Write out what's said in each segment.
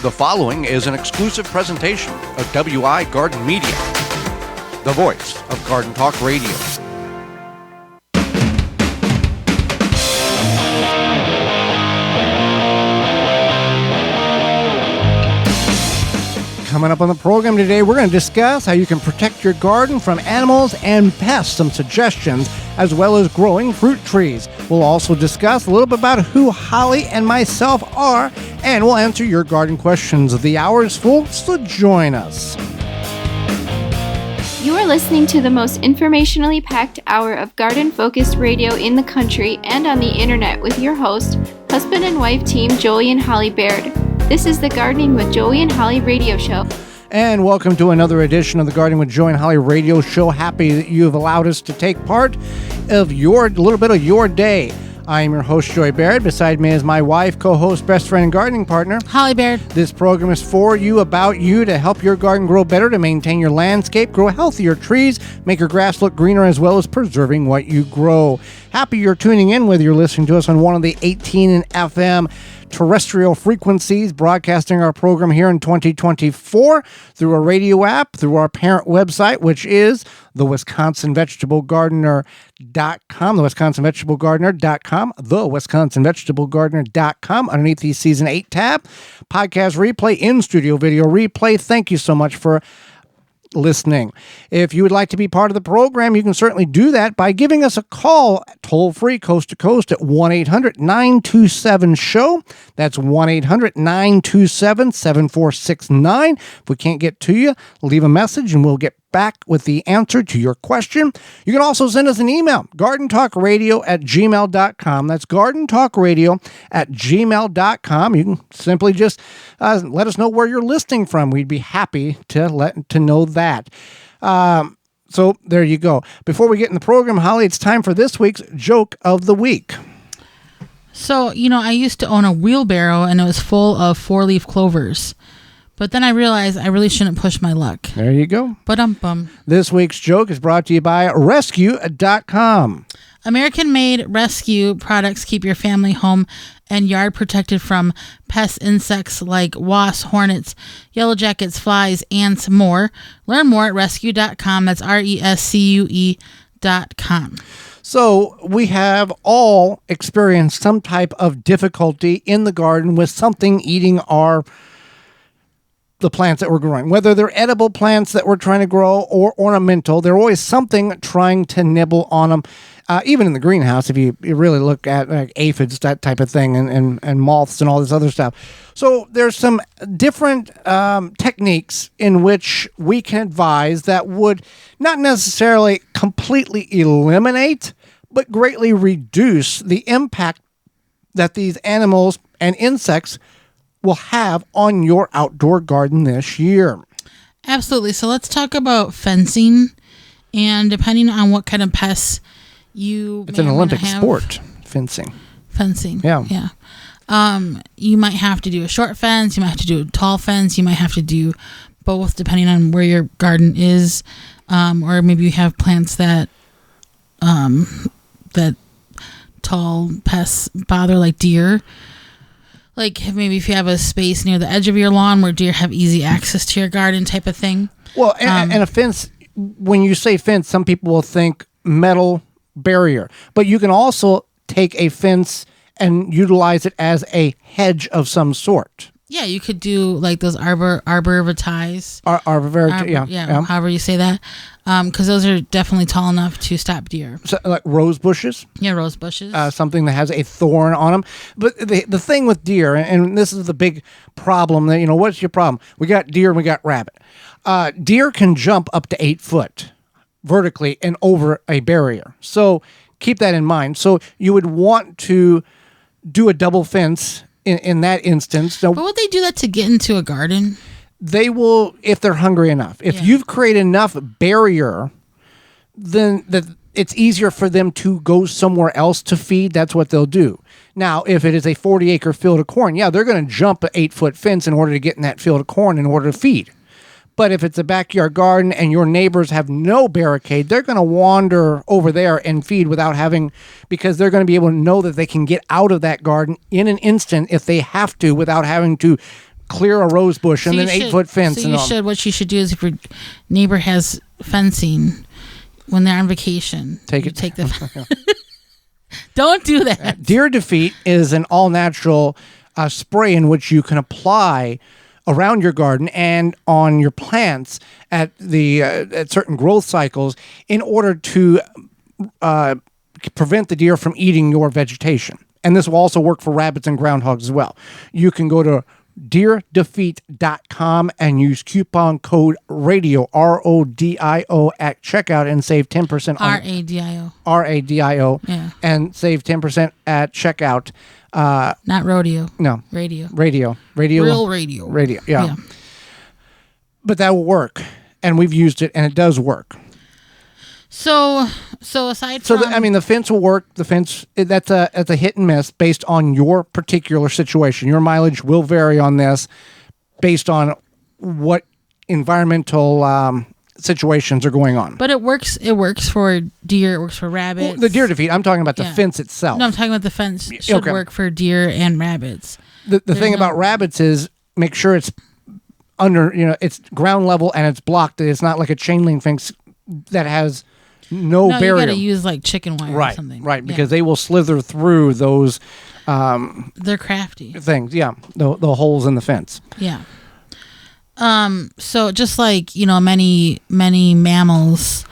The following is an exclusive presentation of WI Garden Media, the voice of Garden Talk Radio. Coming up on the program today, we're going to discuss how you can protect your garden from animals and pests, some suggestions, as well as growing fruit trees. We'll also discuss a little bit about who Holly and myself are, and we'll answer your garden questions. The hour is full, so join us. You are listening to the most informationally packed hour of garden-focused radio in the country and on the internet with your host, husband and wife team Joey and Holly Baird. This is the Gardening with Joey and Holly radio show. And welcome to another edition of the Gardening with Joey and Holly radio show. Happy that you have allowed us to take part of your little bit of your day. I am your host, Joey Baird. Beside me is my wife, co-host, best friend, and gardening partner, Holly Baird. This program is for you, about you, to help your garden grow better, to maintain your landscape, grow healthier trees, make your grass look greener, as well as preserving what you grow. Happy you're tuning in, whether you're listening to us on one of the 18 and FM terrestrial frequencies, broadcasting our program here in 2024 through a radio app, through our parent website, which is the WisconsinVegetableGardener.com, TheWisconsinVegetableGardener.com, underneath the Season 8 tab. Podcast replay, in-studio video replay. Thank you so much for listening. If you would like to be part of the program, you can certainly do that by giving us a call, toll-free, coast to coast, at 1-800-927-SHOW. That's 1-800-927-7469. If we can't get to you, leave a message and we'll get back with the answer to your question. You can also send us an email, gardentalkradio@gmail.com. That's gardentalkradio@gmail.com. You can simply just let us know where you're listening from. We'd be happy to know that. So there you go. Before we get in the program, Holly, it's time for this week's Joke of the Week. So, I used to own a wheelbarrow and it was full of 4-leaf clovers. But then I realized I really shouldn't push my luck. There you go. Ba-dum-bum. This week's joke is brought to you by Rescue.com. American-made Rescue products keep your family, home, and yard protected from pest insects like wasps, hornets, yellow jackets, flies, ants, more. Learn more at Rescue.com. That's RESCUE.com. So we have all experienced some type of difficulty in the garden with something eating the plants that we're growing, whether they're edible plants that we're trying to grow or ornamental. There's always something trying to nibble on them. Even in the greenhouse, if you really look at like aphids, that type of thing, and moths and all this other stuff. So there's some different techniques in which we can advise that would not necessarily completely eliminate, but greatly reduce the impact that these animals and insects will have on your outdoor garden this year. Absolutely. So let's talk about fencing. And depending on what kind of pests it's an Olympic sport, fencing. Yeah. You might have to do a short fence. You might have to do a tall fence. You might have to do both depending on where your garden is. Or maybe you have plants that tall pests bother, like deer. Like maybe if you have a space near the edge of your lawn where deer have easy access to your garden type of thing. Well, and a fence, when you say fence, some people will think metal barrier. But you can also take a fence and utilize it as a hedge of some sort. Yeah, you could do like those arbor vitae. However you say that. Because those are definitely tall enough to stop deer. So, like rose bushes? Yeah, rose bushes. Something that has a thorn on them. But the thing with deer, and this is the big problem, that what's your problem? We got deer and we got rabbit. Deer can jump up to 8 foot vertically and over a barrier. So keep that in mind. So you would want to do a double fence in that instance. So, but would they do that to get into a garden? They will, if they're hungry enough. If you've created enough barrier, then it's easier for them to go somewhere else to feed. That's what they'll do. Now, if it is a 40-acre field of corn, they're going to jump an 8-foot fence in order to get in that field of corn in order to feed. But if it's a backyard garden and your neighbors have no barricade, they're going to wander over there and feed without having, because they're going to be able to know that they can get out of that garden in an instant if they have to, without having to clear a rose bush and then 8-foot fence. So what you should do is if your neighbor has fencing when they're on vacation, take the Don't do that. Deer Defeat is an all-natural spray in which you can apply around your garden and on your plants at certain growth cycles in order to prevent the deer from eating your vegetation. And this will also work for rabbits and groundhogs as well. You can go to deerdefeat.com and use coupon code RADIO, RODIO, at checkout and save 10% on RADIO. RADIO. Yeah. And save 10% at checkout. Not rodeo. No. Radio. Real radio. Radio, yeah. But that will work. And we've used it and it does work. So aside from... the fence will work. The fence, that's a hit and miss based on your particular situation. Your mileage will vary on this based on what environmental situations are going on. But it works. It works for deer. It works for rabbits. Well, the Deer Defeat, I'm talking about the fence itself. No, I'm talking about the fence should work for deer and rabbits. The thing about rabbits is make sure it's under, it's ground level and it's blocked. It's not like a chain link fence that has... No barrier. You got to use like chicken wire or something. Right, because they will slither through those. They're crafty things. Yeah, the holes in the fence. Yeah. So just like many mammals,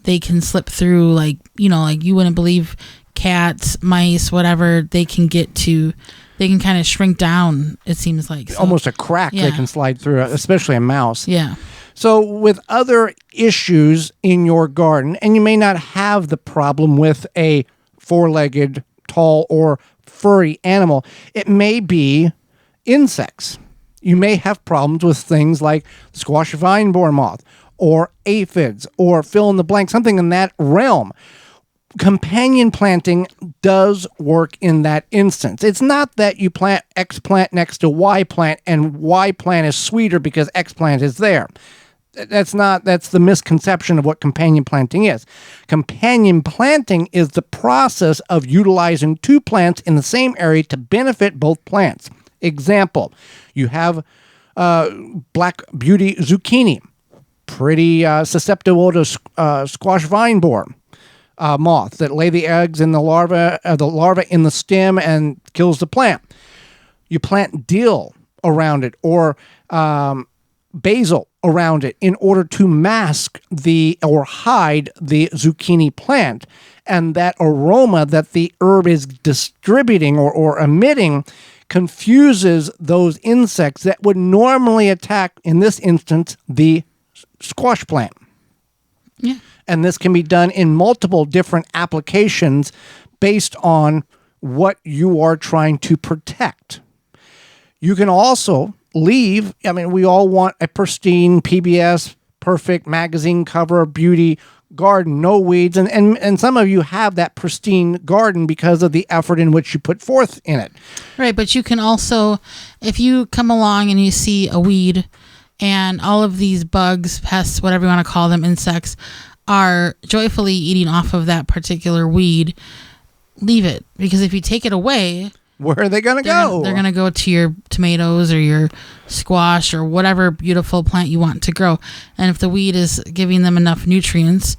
they can slip through. Like you wouldn't believe cats, mice, whatever. They can get to. They can kind of shrink down. It seems like almost a crack they can slide through, especially a mouse. Yeah. So with other issues in your garden, and you may not have the problem with a 4-legged, tall, or furry animal, it may be insects. You may have problems with things like squash vine borer moth, or aphids, or fill in the blank, something in that realm. Companion planting does work in that instance. It's not that you plant X plant next to Y plant and Y plant is sweeter because X plant is there. That's the misconception of what companion planting is. Companion planting is the process of utilizing two plants in the same area to benefit both plants. Example, you have black beauty zucchini, pretty susceptible to squash vine borer moth that lay the eggs in the larva in the stem and kills the plant. You plant dill around it or basil around it in order to mask or hide the zucchini plant. And that aroma that the herb is distributing or emitting confuses those insects that would normally attack, in this instance, the squash plant. Yeah. And this can be done in multiple different applications based on what you are trying to protect. You can also leave, we all want a pristine PBS, perfect magazine cover, beauty garden, no weeds. And some of you have that pristine garden because of the effort in which you put forth in it. Right, but you can also, if you come along and you see a weed and all of these bugs, pests, whatever you want to call them, insects, are joyfully eating off of that particular weed, leave it. Because if you take it away... Where are they going to go? They're going to go to your tomatoes or your squash or whatever beautiful plant you want to grow. And if the weed is giving them enough nutrients,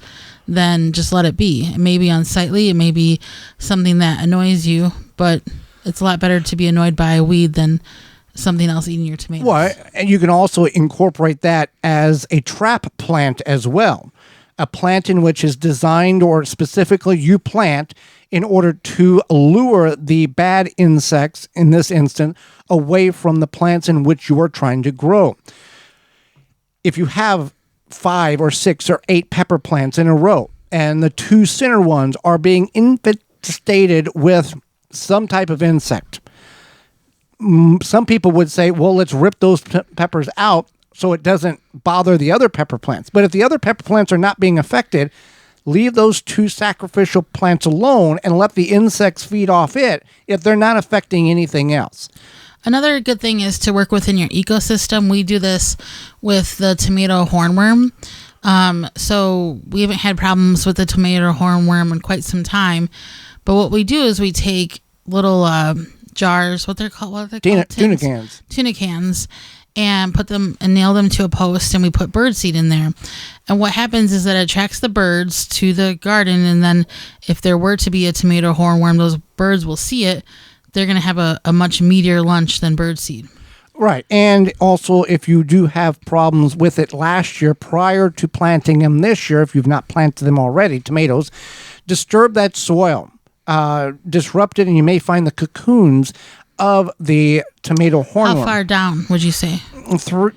then just let it be. It may be unsightly. It may be something that annoys you, but it's a lot better to be annoyed by a weed than something else eating your tomatoes. Well, and you can also incorporate that as a trap plant as well. A plant in which is designed or specifically you plant in order to lure the bad insects, in this instant, away from the plants in which you are trying to grow. If you have 5 or 6 or 8 pepper plants in a row, and the 2 center ones are being infestated with some type of insect, some people would say, well, let's rip those peppers out so it doesn't bother the other pepper plants. But if the other pepper plants are not being affected, leave those 2 sacrificial plants alone and let the insects feed off it if they're not affecting anything else. Another good thing is to work within your ecosystem. We do this with the tomato hornworm. So we haven't had problems with the tomato hornworm in quite some time. But what we do is we take little jars, what are they called? Tuna Tins? cans. Tuna cans, and put them and nail them to a post, and we put bird seed in there. And what happens is that it attracts the birds to the garden, and then if there were to be a tomato hornworm, those birds will see it. They're going to have a much meatier lunch than bird seed. Right. And also, if you do have problems with it last year, prior to planting them this year, if you've not planted them already, tomatoes, disturb that soil, disrupt it, and you may find the cocoons of the tomato hornworm. How far down would you say?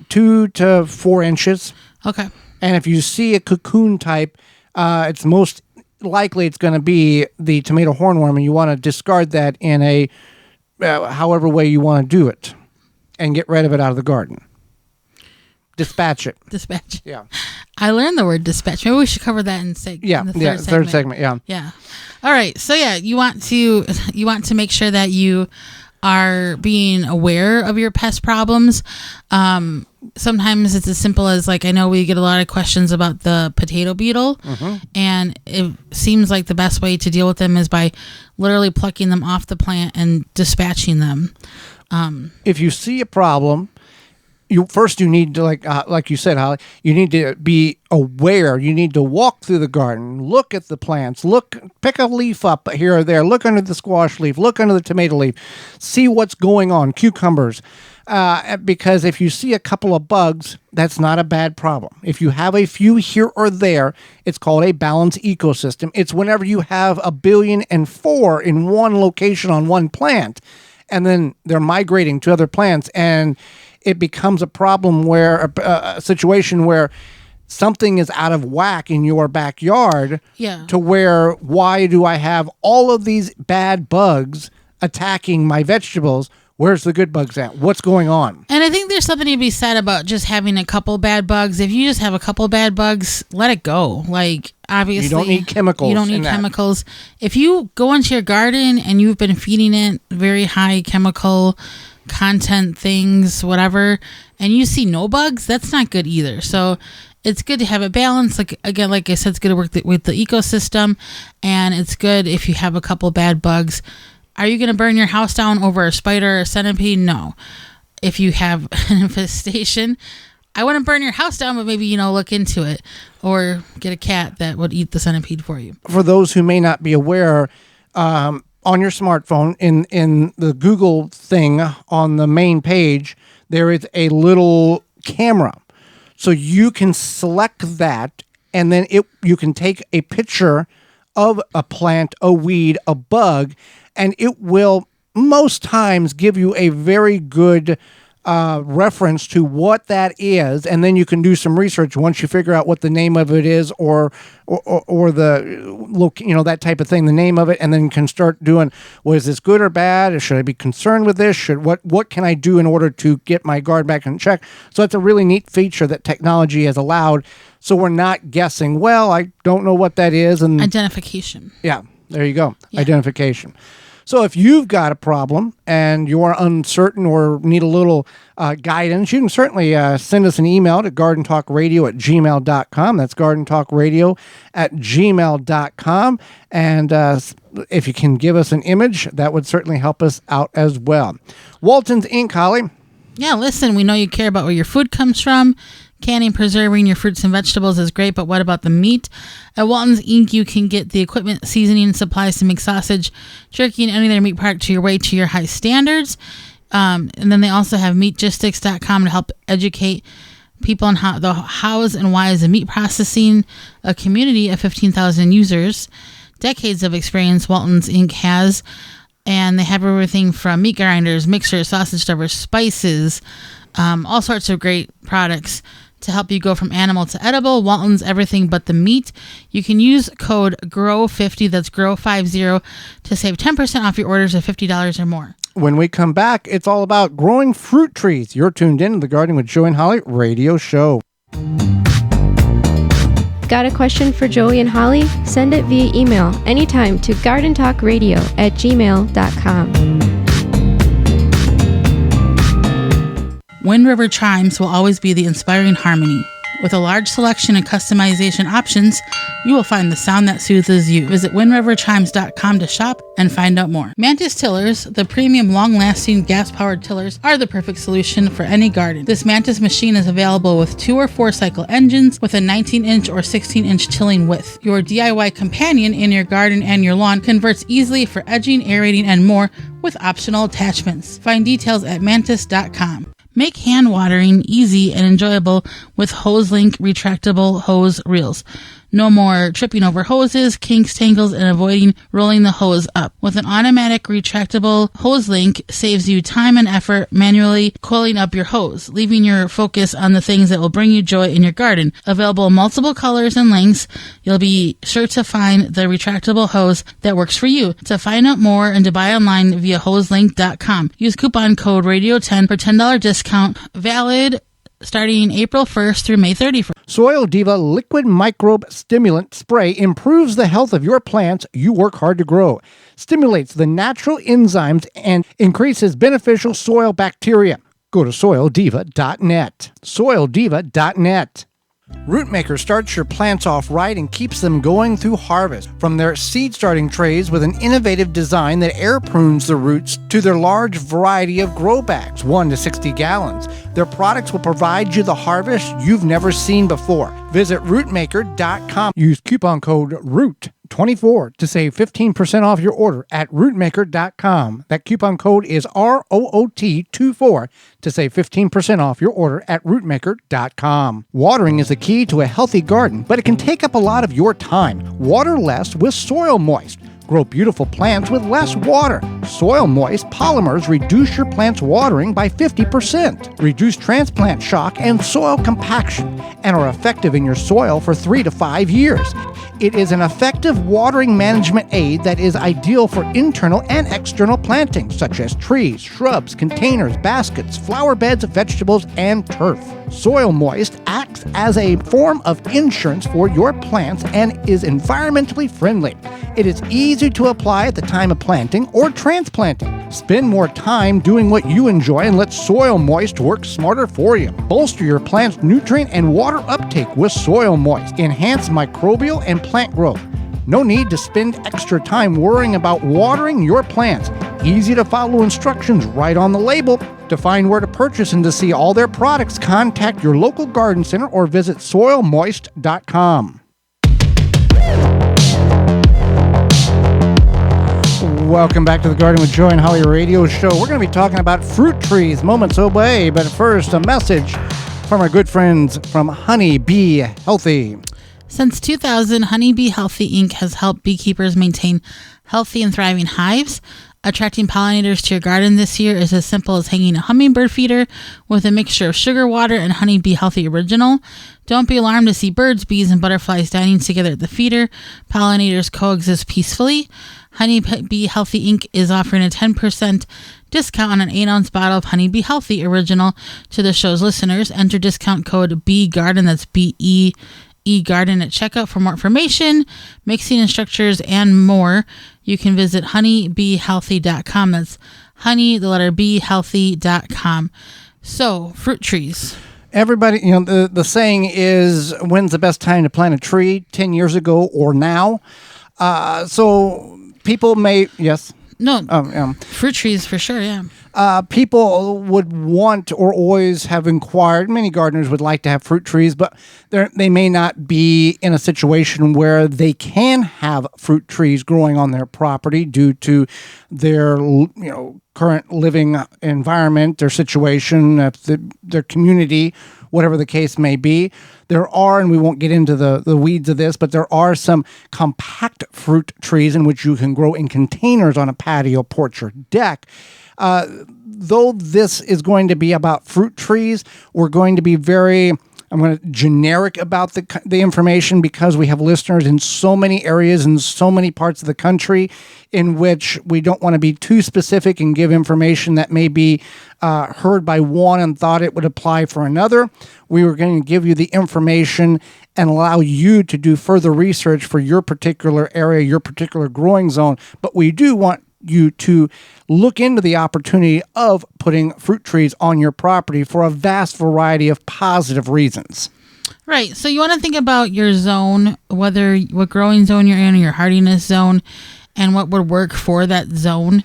2 to 4 inches. Okay. And if you see a cocoon type, it's most likely it's going to be the tomato hornworm, and you want to discard that in a however way you want to do it, and get rid of it out of the garden. Dispatch it. Dispatch. Yeah. I learned the word dispatch. Maybe we should cover that in the third segment. Yeah. Yeah. All right. So yeah, you want to make sure that you are being aware of your pest problems. Sometimes it's as simple as, like, I know we get a lot of questions about the potato beetle, and it seems like the best way to deal with them is by literally plucking them off the plant and dispatching them. If you see a problem, you need to, like you said, Holly, you need to be aware. You need to walk through the garden, look at the plants, pick a leaf up here or there, look under the squash leaf, look under the tomato leaf, see what's going on, cucumbers. Because if you see a couple of bugs, that's not a bad problem. If you have a few here or there, it's called a balanced ecosystem. It's whenever you have 1,000,000,004 in one location on one plant, and then they're migrating to other plants, and it becomes a problem where a situation where something is out of whack in your backyard. Yeah. To where, why do I have all of these bad bugs attacking my vegetables? Where's the good bugs at? What's going on? And I think there's something to be said about just having a couple bad bugs. If you just have a couple bad bugs, let it go. Like, obviously, you don't need chemicals. You don't need chemicals. If you go into your garden and you've been feeding it very high chemical content things, whatever, and you see no bugs, that's not good either. So it's good to have a balance. Like I said, it's good to work with the ecosystem, and it's good if you have a couple bad bugs. Are you going to burn your house down over a spider or a centipede? No. If you have an infestation, I wouldn't burn your house down, but maybe, look into it, or get a cat that would eat the centipede for you. For those who may not be aware, on your smartphone, in the Google thing on the main page, there is a little camera. So you can select that, and then you can take a picture of a plant, a weed, a bug, and it will most times give you a very good reference to what that is, and then you can do some research once you figure out what the name of it is, or the look, that type of thing, the name of it, and then you can start doing, well, is this good or bad? Or should I be concerned with this? What can I do in order to get my garden back in check? So that's a really neat feature that technology has allowed. So we're not guessing, well, I don't know what that is. And identification. Yeah, there you go. Yeah. Identification. So if you've got a problem and you're uncertain or need a little guidance, you can certainly send us an email to gardentalkradio@gmail.com. That's gardentalkradio@gmail.com. And if you can give us an image, that would certainly help us out as well. Walton's Inc., Holly. Yeah, listen, we know you care about where your food comes from. Canning, preserving your fruits and vegetables is great, but what about the meat? At Walton's Inc., you can get the equipment, seasoning, and supplies to make sausage, jerky, and any other meat product to your high standards. And then they also have meatgistics.com to help educate people on the hows and whys of meat processing. A community of 15,000 users, decades of experience Walton's Inc. has, and they have everything from meat grinders, mixers, sausage stuffers, spices, all sorts of great products to help you go from animal to edible. Walton's everything but the meat. You can use code GROW50, that's GROW50, to save 10% off your orders of $50 or more. When we come back, it's all about growing fruit trees. You're tuned in to the Gardening with Joey and Holly radio show. Got a question for Joey and Holly? Send it via email anytime to gardentalkradio@gmail.com. Wind River chimes will always be the inspiring harmony. With a large selection and customization options, you will find the sound that soothes you. Visit windriverchimes.com to shop and find out more. Mantis tillers, the premium long-lasting gas-powered tillers, are the perfect solution for any garden. This Mantis machine is available with 2 or 4 cycle engines with a 19-inch or 16-inch tilling width. Your DIY companion in your garden and your lawn converts easily for edging, aerating, and more with optional attachments. Find details at mantis.com. Make hand watering easy and enjoyable with HoseLink retractable hose reels. No more tripping over hoses, kinks, tangles, and avoiding rolling the hose up. With an automatic retractable HoseLink saves you time and effort manually coiling up your hose, leaving your focus on the things that will bring you joy in your garden. Available in multiple colors and lengths, you'll be sure to find the retractable hose that works for you. To find out more and to buy online via hoselink.com, use coupon code radio10 for $10 discount, valid starting April 1st through May 31st. Soil Diva Liquid Microbe Stimulant Spray improves the health of your plants you work hard to grow, stimulates the natural enzymes, and increases beneficial soil bacteria. Go to soildiva.net. Soildiva.net. Rootmaker starts your plants off right and keeps them going through harvest. From their seed starting trays with an innovative design that air prunes the roots to their large variety of grow bags, 1 to 60 gallons, their products will provide you the harvest you've never seen before. Visit rootmaker.com. Use coupon code ROOT24 to save 15% off your order at rootmaker.com. That coupon code is ROOT24 to save 15% off your order at rootmaker.com. Watering is the key to a healthy garden, but it can take up a lot of your time. Water less with Soil Moist. Grow beautiful plants with less water. Soil Moist polymers reduce your plant's watering by 50%, reduce transplant shock and soil compaction, and are effective in your soil for 3 to 5 years. It is an effective watering management aid that is ideal for internal and external planting, such as trees, shrubs, containers, baskets, flower beds, vegetables, and turf. Soil Moist acts as a form of insurance for your plants and is environmentally friendly. It is easy to apply at the time of planting or transplanting. Spend more time doing what you enjoy and let Soil Moist work smarter for you. Bolster your plant's nutrient and water uptake with Soil Moist. Enhance microbial and plant growth. No need to spend extra time worrying about watering your plants. Easy to follow instructions right on the label. To find where to purchase and to see all their products, contact your local garden center or visit soilmoist.com. Welcome back to the Garden with Joy and Holly radio show. We're going to be talking about fruit trees moments away, but first a message from our good friends from Honey Bee Healthy. Since 2000, Honey Bee Healthy Inc. has helped beekeepers maintain healthy and thriving hives. Attracting pollinators to your garden this year is as simple as hanging a hummingbird feeder with a mixture of sugar water and Honey Bee Healthy Original. Don't be alarmed to see birds, bees, and butterflies dining together at the feeder. Pollinators coexist peacefully. Honey Bee Healthy Inc. is offering a 10% discount on an 8-ounce bottle of Honey Bee Healthy Original to the show's listeners. Enter discount code BEEGARDEN, that's B-E-E Garden at checkout. For more information, mixing instructors, and more, you can visit honeybeehealthy.com. That's honey, the letter B, healthy.com. So, fruit trees. Everybody, the saying is, when's the best time to plant a tree? 10 years ago or now? So people may, yes? No, fruit trees for sure, yeah. People would want or always have inquired, many gardeners would like to have fruit trees, but they may not be in a situation where they can have fruit trees growing on their property due to their current living environment, their situation, their community, whatever the case may be. There are, and we won't get into the weeds of this, but there are some compact fruit trees in which you can grow in containers on a patio, porch, or deck. Though this is going to be about fruit trees, we're going to be generic about the information because we have listeners in so many areas and so many parts of the country in which we don't want to be too specific and give information that may be heard by one and thought it would apply for another. We were going to give you the information and allow you to do further research for your particular area, your particular growing zone. But we do want you to look into the opportunity of putting fruit trees on your property for a vast variety of positive reasons. Right. So you want to think about your zone, what growing zone you're in, or your hardiness zone, and what would work for that zone.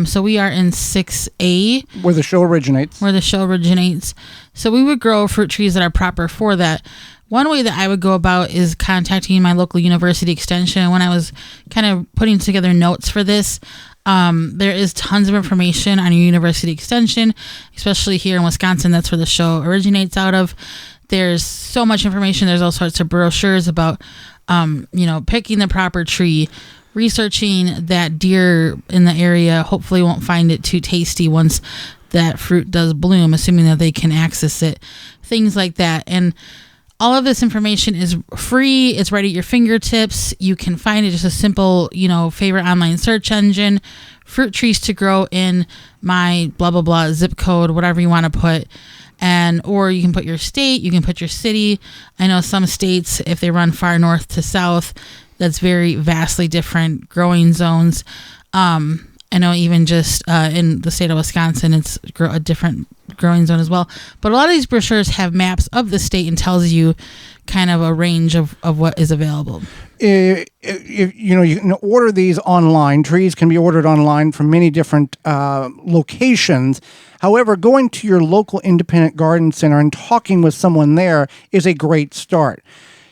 So we are in 6A. Where the show originates. So we would grow fruit trees that are proper for that. One way that I would go about is contacting my local university extension. And when I was kind of putting together notes for this, there is tons of information on your university extension, especially here in Wisconsin. That's where the show originates out of. There's so much information. There's all sorts of brochures about, picking the proper tree, researching that deer in the area hopefully won't find it too tasty once that fruit does bloom, assuming that they can access it, things like that. And all of this information is free. It's right at your fingertips. You can find it just a simple, favorite online search engine, fruit trees to grow in my blah, blah, blah, zip code, whatever you want to put. Or you can put your state, you can put your city. I know some states, if they run far north to south, that's very vastly different growing zones. I know even just in the state of Wisconsin, it's a different growing zone as well. But a lot of these brochures have maps of the state and tells you kind of a range of what is available. You can order these online. Trees can be ordered online from many different locations. However, going to your local independent garden center and talking with someone there is a great start.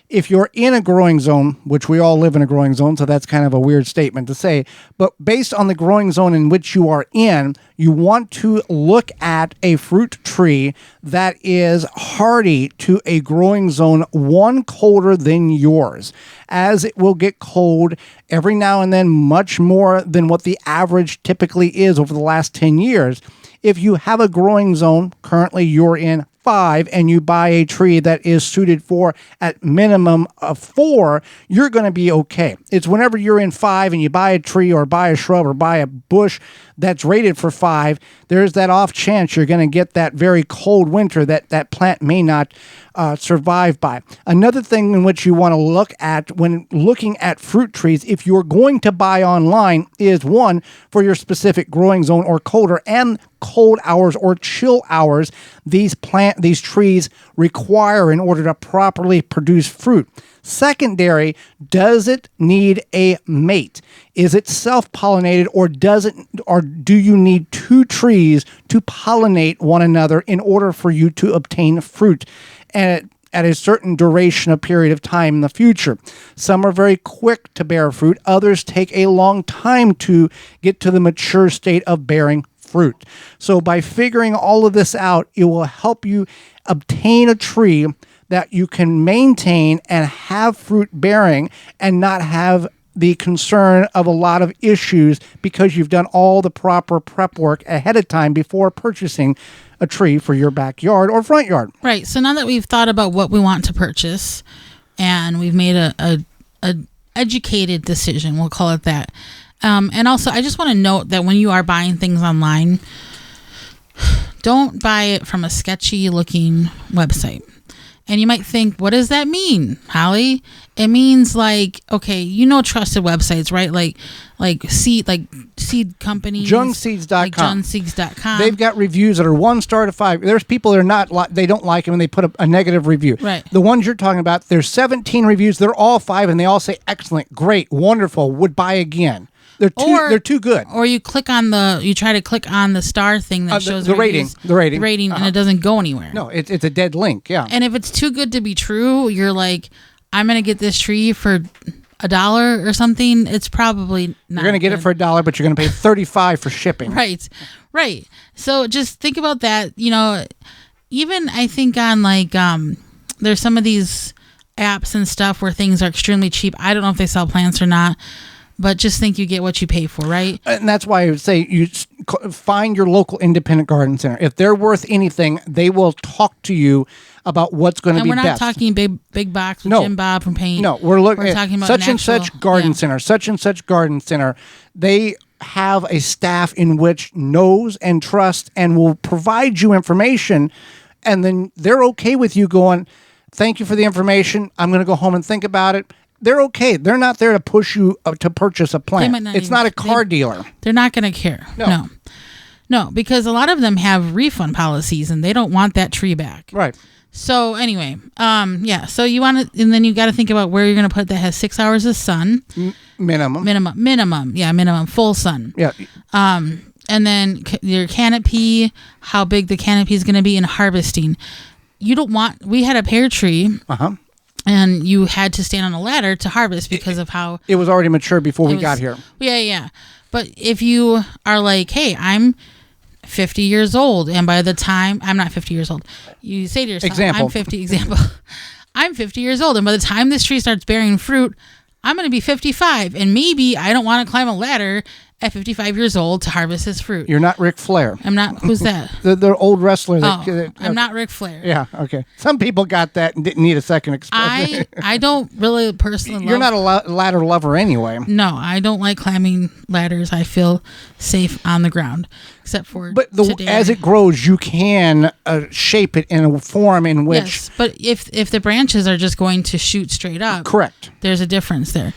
If you're in a growing zone, which we all live in a growing zone, so that's kind of a weird statement to say, but based on the growing zone in which you are in, you want to look at a fruit tree that is hardy to a growing zone one colder than yours, as it will get cold every now and then, much more than what the average typically is over the last 10 years. If you have a growing zone, currently you're in 5, and you buy a tree that is suited for at minimum of 4, you're going to be okay. It's whenever you're in 5 and you buy a tree or buy a shrub or buy a bush that's rated for 5, there's that off chance you're going to get that very cold winter that plant may not survive by. Another thing in which you want to look at when looking at fruit trees, if you're going to buy online, is one, for your specific growing zone or colder and cold hours or chill hours these trees require in order to properly produce fruit. Secondary, does it need a mate? Is it self-pollinated, or do you need 2 trees to pollinate one another in order for you to obtain fruit and at a certain duration, a period of time in the future? Some are very quick to bear fruit. Others take a long time to get to the mature state of bearing fruit. So by figuring all of this out, it will help you obtain a tree that you can maintain and have fruit bearing and not have the concern of a lot of issues because you've done all the proper prep work ahead of time before purchasing a tree for your backyard or front yard. Right. So now that we've thought about what we want to purchase and we've made a educated decision, we'll call it that. And also, I just want to note that when you are buying things online, don't buy it from a sketchy looking website. And you might think, what does that mean, Holly? It means trusted websites, right? Like seed companies. Jungseeds.com. Like jungseeds.com. They've got reviews that are 1 star to 5. There's people that are they don't like them and they put a negative review. Right. The ones you're talking about, there's 17 reviews. They're all 5 and they all say excellent, great, wonderful, would buy again. They're too good. Or you try to click on the star thing that shows the rating, and it doesn't go anywhere. No, it's a dead link. Yeah. And if it's too good to be true, you're like, I'm gonna get this tree for $1 or something. It's probably not. You're gonna get it for $1, but you're gonna pay $35 for shipping. Right. So just think about that. Even I think on there's some of these apps and stuff where things are extremely cheap. I don't know if they sell plants or not. But just think you get what you pay for, right? And that's why I would say you find your local independent garden center. If they're worth anything, they will talk to you about what's going to be best. And we're not talking big box with Jim Bob from Paint. No, we're talking about such and such garden center, such and such garden center. They have a staff in which knows and trusts and will provide you information, and then they're okay with you going, thank you for the information. I'm going to go home and think about it. They're okay. They're not there to push you to purchase a plant. It's not a car dealer. They're not going to care. No. No, because a lot of them have refund policies and they don't want that tree back. Right. So anyway, so you want to, and then you got to think about where you're going to put that has 6 hours of sun. Minimum full sun. Yeah. And then your canopy, how big the canopy is going to be in harvesting. You don't want, we had a pear tree. And you had to stand on a ladder to harvest because of how it was already mature before we got here. Yeah. But if you are like, hey, I'm 50 years old, and by the time I'm not 50 years old, you say to yourself, I'm 50 years old, and by the time this tree starts bearing fruit, I'm going to be 55, and maybe I don't want to climb a ladder at 55 years old to harvest his fruit. You're not Ric Flair. I'm not. Who's that? the old wrestler. I'm not Ric Flair. Yeah, okay. Some people got that and didn't need a second exposure. I don't really personally You're not a ladder lover anyway. No, I don't like climbing ladders. I feel safe on the ground, except for today. As it grows, you can shape it in a form in which... Yes, but if the branches are just going to shoot straight up... Correct. There's a difference there.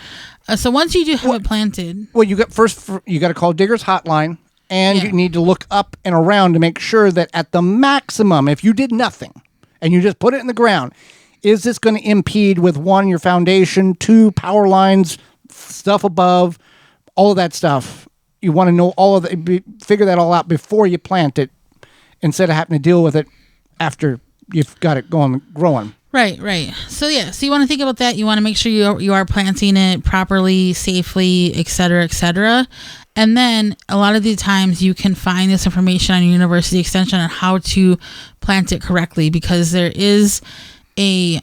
So once you do have it planted... Well, you got to call Digger's Hotline, and you need to look up and around to make sure that at the maximum, if you did nothing, and you just put it in the ground, is this going to impede with, 1, your foundation, 2, power lines, stuff above, all of that stuff. You want to know all of that, figure that all out before you plant it, instead of having to deal with it after you've got it growing. Right. So you want to think about that. You want to make sure you are planting it properly, safely, et cetera. And then a lot of the times you can find this information on your university extension on how to plant it correctly, because there is a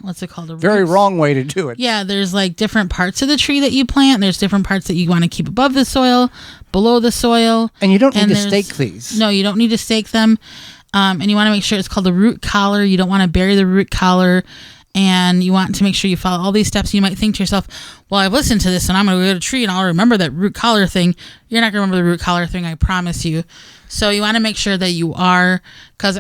what's it called? Very wrong way to do it. Yeah, there's like different parts of the tree that you plant. There's different parts that you want to keep above the soil, below the soil. And you don't need to stake these. No, you don't need to stake them. And you want to make sure it's called the root collar. You don't want to bury the root collar. And you want to make sure you follow all these steps. You might think to yourself, well, I've listened to this and I'm going to go to a tree and I'll remember that root collar thing. You're not going to remember the root collar thing, I promise you. So you want to make sure that you are, because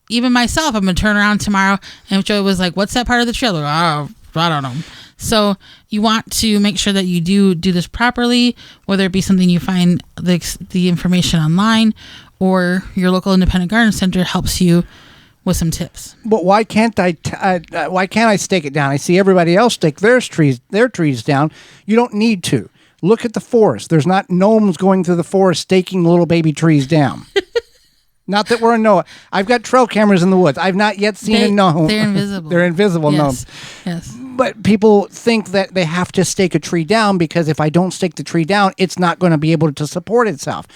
even myself, I'm going to turn around tomorrow and if Joey was like, what's that part of the tree? I'm like, I don't know. So you want to make sure that you do this properly, whether it be something you find the information online or your local independent garden center helps you with some tips. But why can't I stake it down? I see everybody else stake their trees down. You don't need to. Look at the forest. There's not gnomes going through the forest staking little baby trees down. Not that we're a Noah. I've got trail cameras in the woods. I've not yet seen a gnome. They're invisible. They're invisible gnomes. Yes. But people think that they have to stake a tree down because if I don't stake the tree down, it's not going to be able to support itself.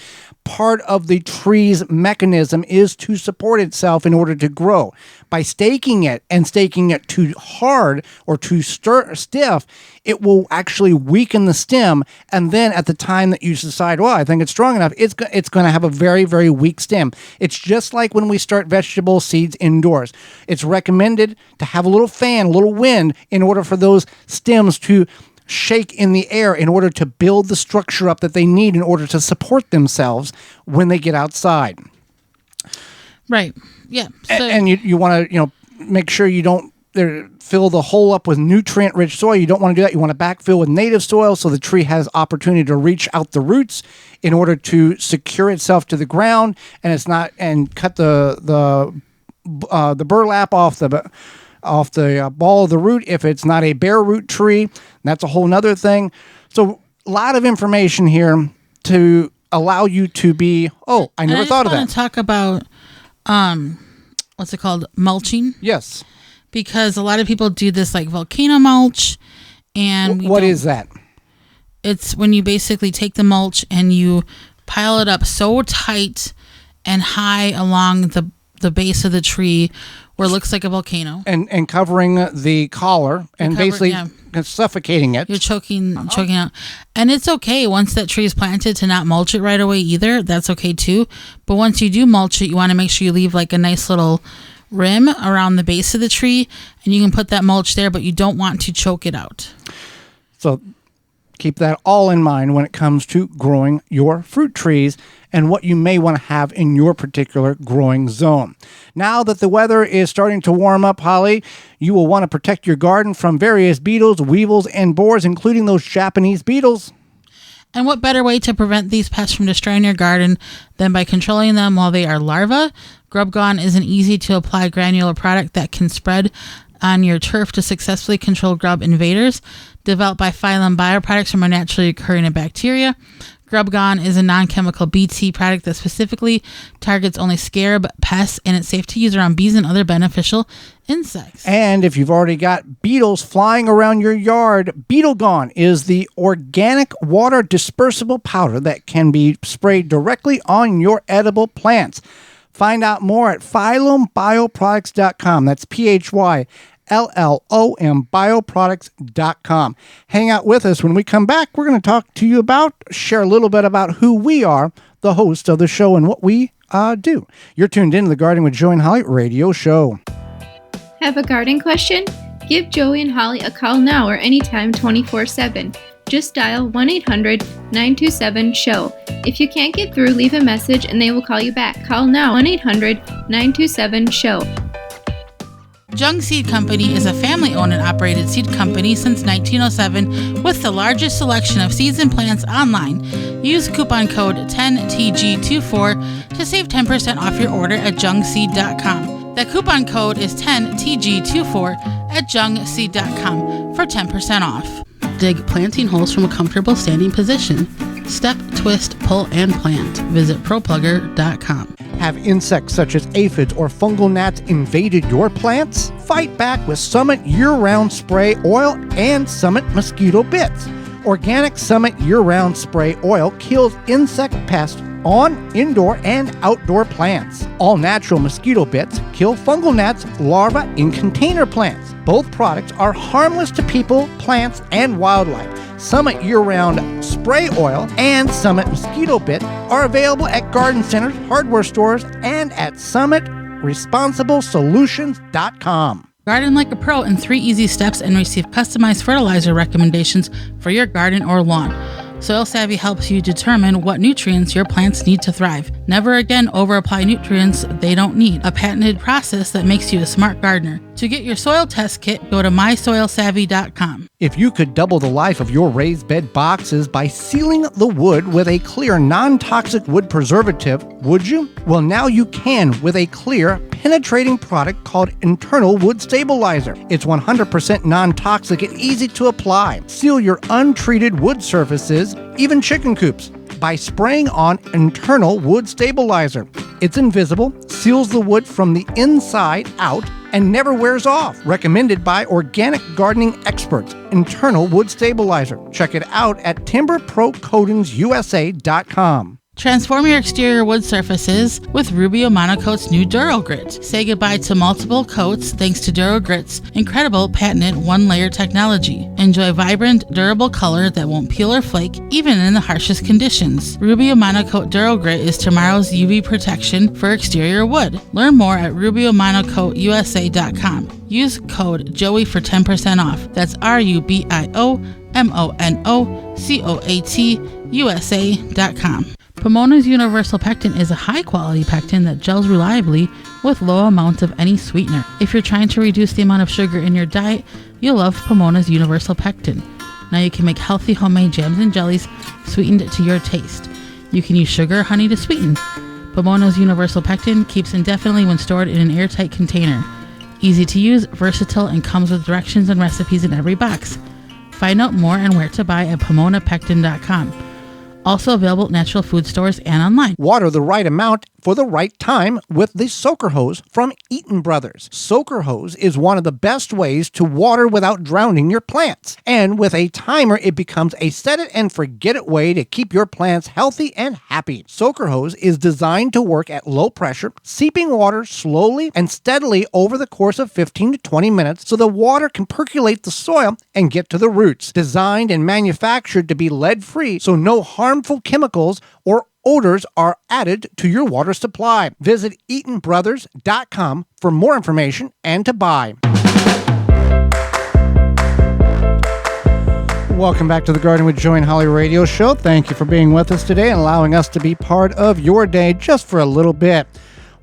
Part of the tree's mechanism is to support itself in order to grow. By staking it and staking it too hard or too stiff, it will actually weaken the stem. And then at the time that you decide, well, I think it's strong enough, it's going to have a very, very weak stem. It's just like when we start vegetable seeds indoors. It's recommended to have a little fan, a little wind in order for those stems to shake in the air in order to build the structure up that they need in order to support themselves when they get outside. Right. Yeah. So, and you want to make sure you don't fill the hole up with nutrient-rich soil. You don't want to do that. You want to backfill with native soil so the tree has opportunity to reach out the roots in order to secure itself to the ground, and cut the burlap off the ball of the root if it's not a bare root tree. That's a whole nother thing. So a lot of information here to allow you to be, I never thought of that. I want to talk about, what's it called? Mulching. Yes. Because a lot of people do this like volcano mulch. And what is that? It's when you basically take the mulch and you pile it up so tight and high along the base of the tree where it looks like a volcano. And covering the collar and basically suffocating it. You're choking out. And it's okay once that tree is planted to not mulch it right away either. That's okay too. But once you do mulch it, you want to make sure you leave like a nice little rim around the base of the tree. And you can put that mulch there, but you don't want to choke it out. So keep that all in mind when it comes to growing your fruit trees and what you may want to have in your particular growing zone. Now that the weather is starting to warm up, Holly, you will want to protect your garden from various beetles, weevils, and borers, including those Japanese beetles. And what better way to prevent these pests from destroying your garden than by controlling them while they are larvae? Grub Gone is an easy-to-apply granular product that can spread on your turf to successfully control grub invaders. Developed by Phylum Bioproducts from a naturally occurring bacteria, Grub Gone is a non-chemical BT product that specifically targets only scarab pests, and it's safe to use around bees and other beneficial insects. And if you've already got beetles flying around your yard, Beetle Gone is the organic water dispersible powder that can be sprayed directly on your edible plants. Find out more at phyllumbioproducts.com. That's PHYLLOM bioproducts.com. Hang out with us. When we come back, we're going to share a little bit about who we are, the host of the show, and what we do. You're tuned in to the Gardening with Joey and Holly radio show. Have a garden question? Give Joey and Holly a call now or anytime 24/7. Just dial 1-800-927-SHOW. If you can't get through, leave a message and they will call you back. Call now, 1-800-927-SHOW. Jung Seed Company is a family-owned and operated seed company since 1907 with the largest selection of seeds and plants online. Use coupon code 10TG24 to save 10% off your order at jungseed.com. That coupon code is 10TG24 at jungseed.com for 10% off. Dig planting holes from a comfortable standing position. Step, twist, pull, and plant. Visit ProPlugger.com. Have insects such as aphids or fungal gnats invaded your plants? Fight back with Summit Year-Round Spray Oil and Summit Mosquito Bits. Organic Summit Year-Round Spray Oil kills insect pests on indoor and outdoor plants. All natural mosquito bits kill fungal gnats larvae in container plants. Both products are harmless to people, plants, and wildlife. Summit Year-Round Spray Oil and Summit Mosquito Bit are available at garden centers, hardware stores, and at SummitResponsibleSolutions.com. Garden like a pro in 3 easy steps and receive customized fertilizer recommendations for your garden or lawn. Soil Savvy helps you determine what nutrients your plants need to thrive. Never again over-apply nutrients they don't need. A patented process that makes you a smart gardener. To get your soil test kit, go to mysoilsavvy.com. If you could double the life of your raised bed boxes by sealing the wood with a clear non-toxic wood preservative, would you? Well, now you can with a clear, penetrating product called Internal Wood Stabilizer. It's 100% non-toxic and easy to apply. Seal your untreated wood surfaces, even chicken coops, by spraying on Internal Wood Stabilizer. It's invisible, seals the wood from the inside out, and never wears off. Recommended by organic gardening experts. Internal Wood Stabilizer. Check it out at timberprocoatingsusa.com. Transform your exterior wood surfaces with Rubio Monocoat's new Duro Grit. Say goodbye to multiple coats thanks to Duro Grit's incredible patented one-layer technology. Enjoy vibrant, durable color that won't peel or flake even in the harshest conditions. Rubio Monocoat Duro Grit is tomorrow's UV protection for exterior wood. Learn more at RubioMonocoatUSA.com. Use code JOEY for 10% off. That's RubioMonoCoatUSA.com. Pomona's Universal Pectin is a high-quality pectin that gels reliably with low amounts of any sweetener. If you're trying to reduce the amount of sugar in your diet, you'll love Pomona's Universal Pectin. Now you can make healthy homemade jams and jellies sweetened to your taste. You can use sugar or honey to sweeten. Pomona's Universal Pectin keeps indefinitely when stored in an airtight container. Easy to use, versatile, and comes with directions and recipes in every box. Find out more and where to buy at PomonaPectin.com. Also available at natural food stores and online. Water the right amount for the right time with the Soaker Hose from Eaton Brothers. Soaker Hose is one of the best ways to water without drowning your plants. And with a timer, it becomes a set it and forget it way to keep your plants healthy and happy. Soaker Hose is designed to work at low pressure, seeping water slowly and steadily over the course of 15 to 20 minutes so the water can percolate the soil and get to the roots. Designed and manufactured to be lead-free, so no harmful chemicals or odors are added to your water supply. Visit EatonBrothers.com for more information and to buy. Welcome back to the Garden with Joey and Holly radio show. Thank you for being with us today and allowing us to be part of your day just for a little bit.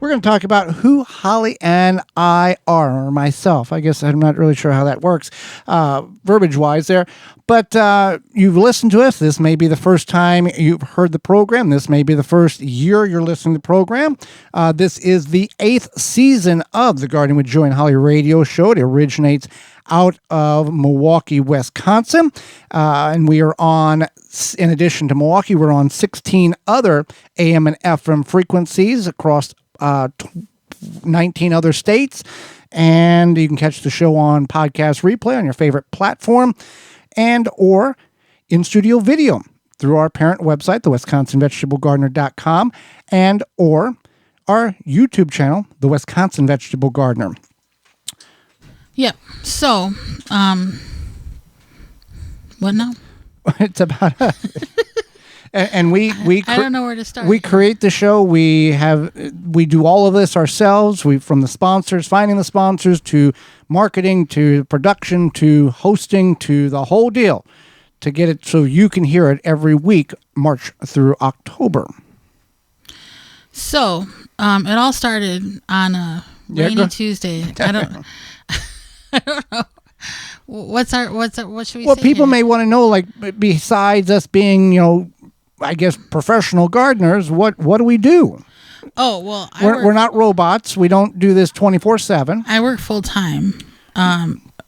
We're going to talk about who Holly and I are, or myself. I guess I'm not really sure how that works, verbiage-wise there. But you've listened to us. This may be the first time you've heard the program. This may be the first year you're listening to the program. This is the 8th season of the Gardening with Joy and Holly radio show. It originates out of Milwaukee, Wisconsin. And we are on, in addition to Milwaukee, we're on 16 other AM and FM frequencies across 19 other states. And you can catch the show on podcast replay on your favorite platform and or in-studio video through our parent website, the WisconsinVegetableGardener.com, and or our YouTube channel, the Wisconsin Vegetable Gardener. Yep. So, what now? It's about and we I don't know where to start. We create the show. We do all of this ourselves. From the sponsors, finding the sponsors, to marketing, to production, to hosting, to the whole deal, to get it so you can hear it every week, March through October. So, it all started on a rainy Tuesday. I don't know. What should we say? Well, people here? may want to know, like, besides us being, I guess, professional gardeners, what do we do? Oh, well, We're not robots. We don't do this 24/7. I work full time,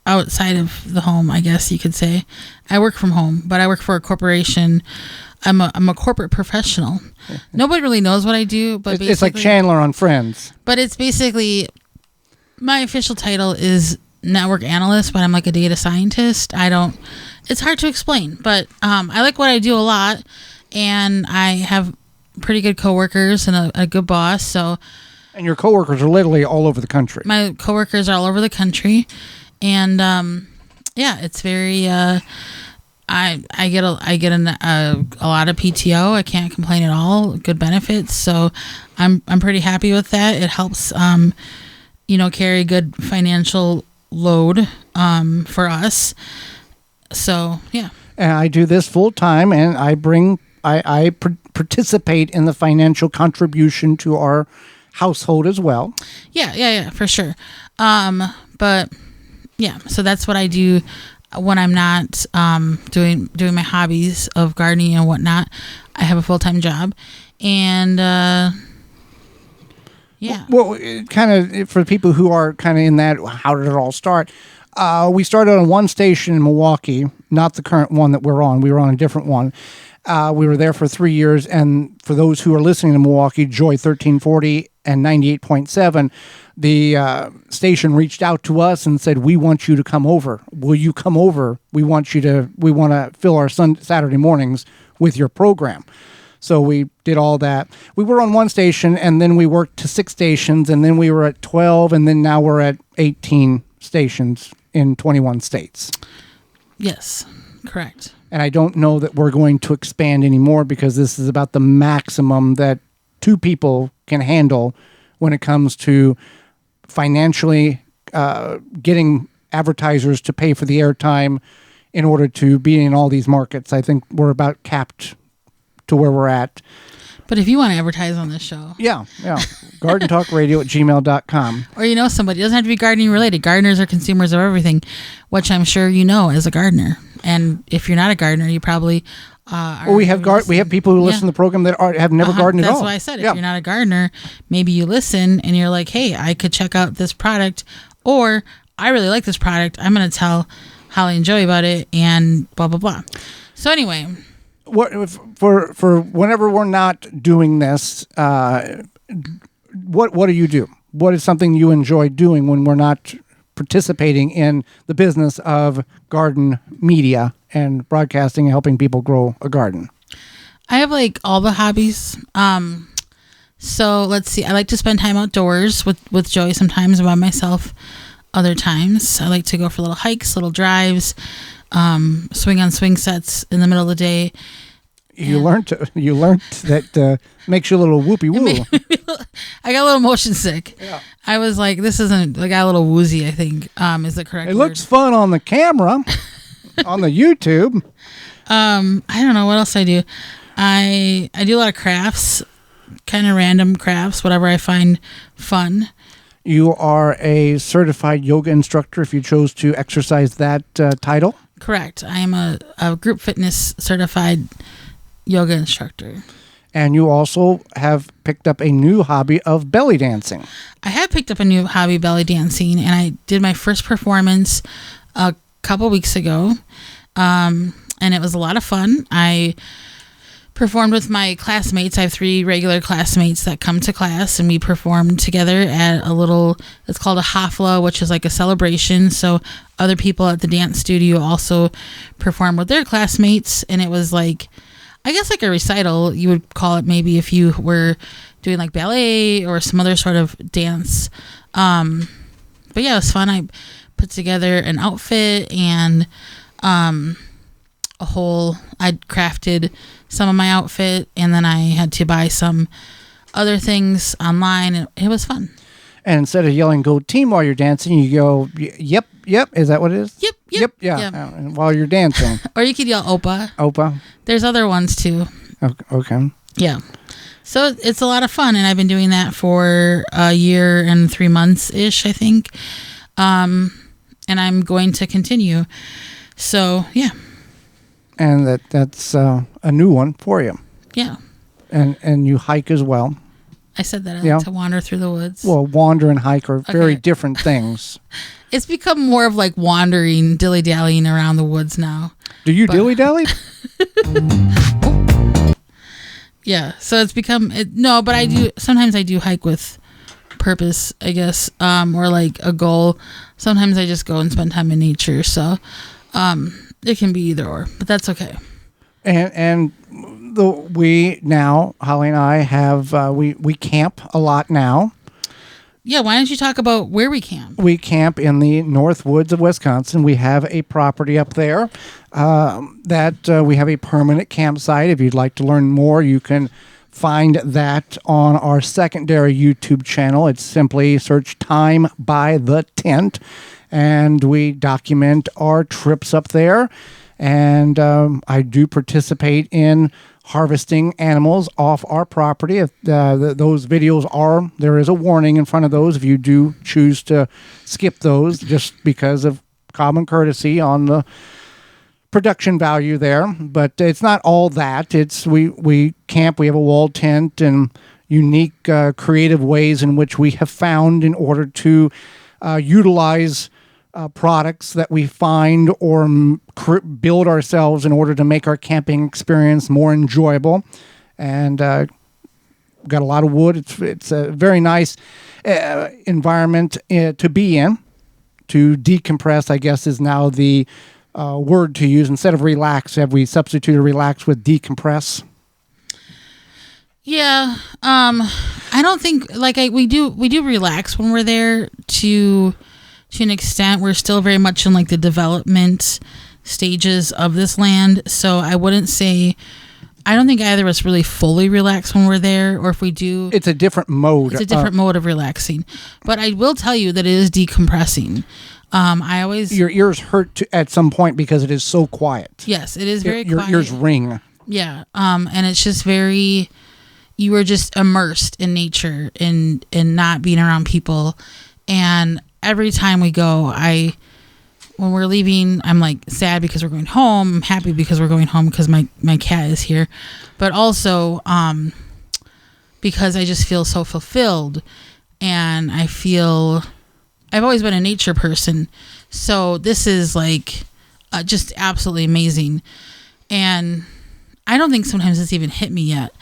outside of the home, I guess you could say. I work from home, but I work for a corporation. I'm a corporate professional. Nobody really knows what I do, but It's like Chandler on Friends. But it's basically, my official title is network analyst, but I'm like a data scientist. It's hard to explain, but I like what I do a lot, and I have pretty good coworkers and a good boss. So, and your coworkers are literally all over the country. My coworkers are all over the country, and it's very. I get a lot of PTO. I can't complain at all. Good benefits, so I'm pretty happy with that. It helps, carry good financial load for us. So yeah. And I do this full time, and I participate in the financial contribution to our household as well. Yeah, for sure. But yeah, so that's what I do when I'm not doing my hobbies of gardening and whatnot. I have a full-time job, and yeah. Well, kind of for people who are kind of in that, how did it all start? We started on one station in Milwaukee, not the current one that we're on. We were on a different one. We were there for 3 years, and for those who are listening to Milwaukee, Joy 1340 and 98.7, the station reached out to us and said, "We want you to come over. Will you come over? We want to fill our Saturday mornings with your program." So we did all that. We were on one station, and then we worked to 6 stations, and then we were at 12, and then now we're at 18 stations in 21 states. Yes, correct. And I don't know that we're going to expand anymore, because this is about the maximum that 2 people can handle when it comes to financially getting advertisers to pay for the airtime in order to be in all these markets. I think we're about capped to where we're at. But if you want to advertise on this show. Yeah. GardenTalkRadio@gmail.com. Or somebody. It doesn't have to be gardening related. Gardeners are consumers of everything, which I'm sure you know as a gardener. And if you're not a gardener, you probably are. Well, we have people who listen to the program that have never gardened at all. That's why I said, if you're not a gardener, maybe you listen and you're like, hey, I could check out this product, or I really like this product. I'm going to tell Holly and Joey about it, and blah, blah, blah. So anyway. For whenever we're not doing this, what do you do? What is something you enjoy doing when we're not participating in the business of garden media and broadcasting and helping people grow a garden? I have like all the hobbies. So let's see. I like to spend time outdoors with Joey sometimes, by myself other times. I like to go for little hikes, little drives, swing on swing sets in the middle of the day. You learned that makes you a little whoopee woo. I got a little motion sick. Yeah. I was like, this isn't. I got a little woozy, I think, is the correct word. It looks fun on the camera, on the YouTube. I don't know what else I do. I do a lot of crafts. kind of random crafts, whatever I find fun. You are a certified yoga instructor if you chose to exercise that title. Correct. I am a group fitness certified yoga instructor. And you also have picked up a new hobby of belly dancing. I have picked up a new hobby, belly dancing, and I did my first performance a couple weeks ago, and it was a lot of fun. I performed with my classmates. I have 3 regular classmates that come to class, and we performed together at it's called a hafla, which is like a celebration. So other people at the dance studio also perform with their classmates, and it was like, I guess like a recital, you would call it maybe if you were doing like ballet or some other sort of dance. But yeah, it was fun. I put together an outfit and I crafted some of my outfit, and then I had to buy some other things online, and it was fun. And instead of yelling "Go team" while you're dancing, you go "Yep, yep." Is that what it is? Yep. Yeah. While you're dancing, Or you could yell "Opa." Opa. There's other ones too. Okay. Yeah. So it's a lot of fun, and I've been doing that for a year and 3 months ish, I think. And I'm going to continue. So yeah. And that's a new one for you. Yeah. And you hike as well. I said that I like to wander through the woods. Well, wander and hike are very different things. It's become more of like wandering, dilly-dallying around the woods now. Do you dilly-dally? Yeah, so it's become but I do sometimes I do hike with purpose, I guess, or like a goal. Sometimes I just go and spend time in nature. So it can be either or, but that's okay. And we now, Holly and I have we camp a lot now. Yeah, why don't you talk about where we camp? We camp in the North Woods of Wisconsin. We have a property up there that we have a permanent campsite. If you'd like to learn more, you can find that on our secondary YouTube channel. It's simply search Time by the Tent, and we document our trips up there. And I do participate in harvesting animals off our property. If those videos there is a warning in front of those if you do choose to skip those, just because of common courtesy on the production value there. But it's not all that. It's we camp, we have a wall tent, and unique creative ways in which we have found in order to utilize products that we find or build ourselves in order to make our camping experience more enjoyable. And got a lot of wood. It's a very nice environment to be in. To decompress, I guess, is now the word to use. Instead of relax, have we substituted relax with decompress? Yeah, I don't think we do relax when we're there to an extent. We're still very much in like the development stages of this land, so I wouldn't say. I don't think either of us really fully relax when we're there, or if we do, it's a different mode. It's a different mode of relaxing. But I will tell you that it is decompressing. Your ears hurt at some point because it is so quiet. Yes, it is very quiet. Your ears ring. Yeah, and it's just very. You are just immersed in nature and not being around people. And every time we go, when we're leaving, I'm like sad because we're going home. I'm happy because we're going home because my cat is here, but also because I just feel so fulfilled, and I've always been a nature person, so this is like just absolutely amazing. And I don't think sometimes it's even hit me yet.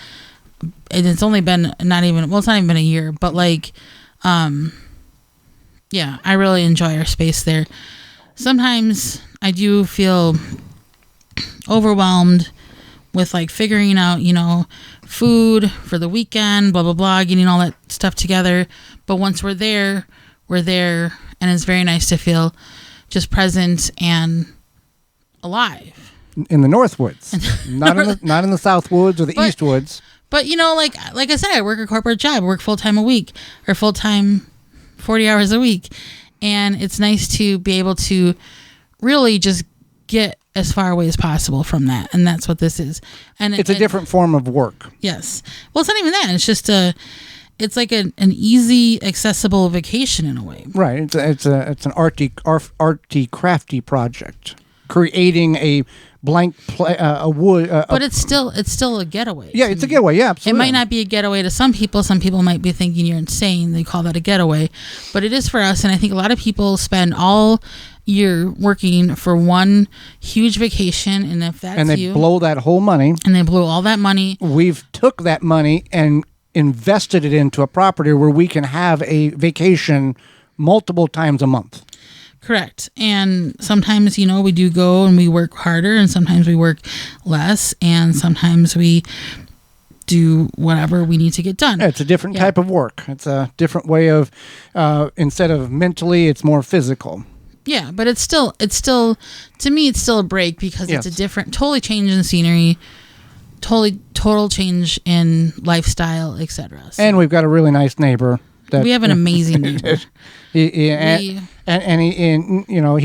And it's only been it's not even been a year, but like, yeah, I really enjoy our space there. Sometimes I do feel overwhelmed with like figuring out, food for the weekend, blah, blah, blah, getting all that stuff together. But once we're there, and it's very nice to feel just present and alive. In the North Woods, not in the South Woods or the East Woods. But like I said, I work a corporate job. I work full-time 40 hours a week. And it's nice to be able to really just get as far away as possible from that. And that's what this is. And it's a different form of work. Yes. Well, it's not even that. It's just it's like an easy, accessible vacation in a way. Right. It's an arty crafty project, creating a blank wood. But it's still a getaway. Yeah, it's a getaway. Yeah, absolutely. It might not be a getaway to some people. Some people might be thinking you're insane. They call that a getaway, but it is for us. And I think a lot of people spend all year working for one huge vacation, and if that's and they blow that whole money, and they blow all that money. We've took that money and invested it into a property where we can have a vacation multiple times a month. Correct. And sometimes, we do go and we work harder, and sometimes we work less, and sometimes we do whatever we need to get done. Yeah, it's a different type of work. It's a different way of, instead of mentally, it's more physical. Yeah, but it's still, to me, it's still a break because it's a different, totally change in scenery, total change in lifestyle, etc. So and we've got a really nice neighbor. We have an amazing neighbor. He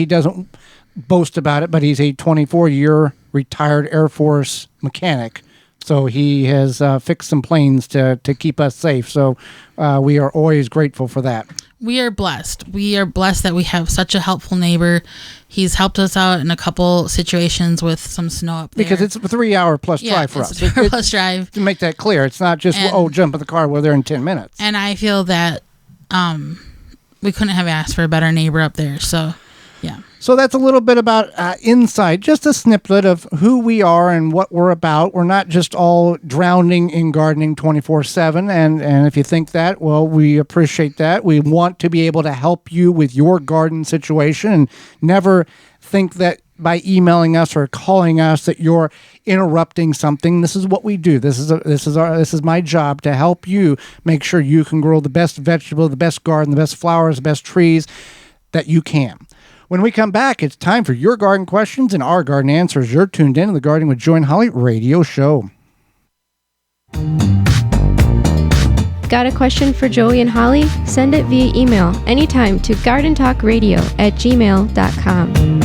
doesn't boast about it, but he's a 24-year retired Air Force mechanic. So he has fixed some planes to keep us safe. So we are always grateful for that. We are blessed. We are blessed that we have such a helpful neighbor. He's helped us out in a couple situations with some snow up there. Because it's a 3-hour plus drive for us. It's a 3-hour plus drive. To make that clear, it's not just, jump in the car, we're there in 10 minutes. And I feel that we couldn't have asked for a better neighbor up there. So, yeah. So that's a little bit about insight, just a snippet of who we are and what we're about. We're not just all drowning in gardening 24/7. And if you think that, well, we appreciate that. We want to be able to help you with your garden situation, and never think that by emailing us or calling us that you're interrupting something. This is what we do. This is my job, to help you make sure you can grow the best vegetable, the best garden, the best flowers, the best trees that you can. When we come back, it's time for your garden questions and our garden answers. You're tuned in to the Gardening with Joy and Holly radio show. Got a question for Joey and Holly? Send it via email anytime to gardentalkradio@gmail.com.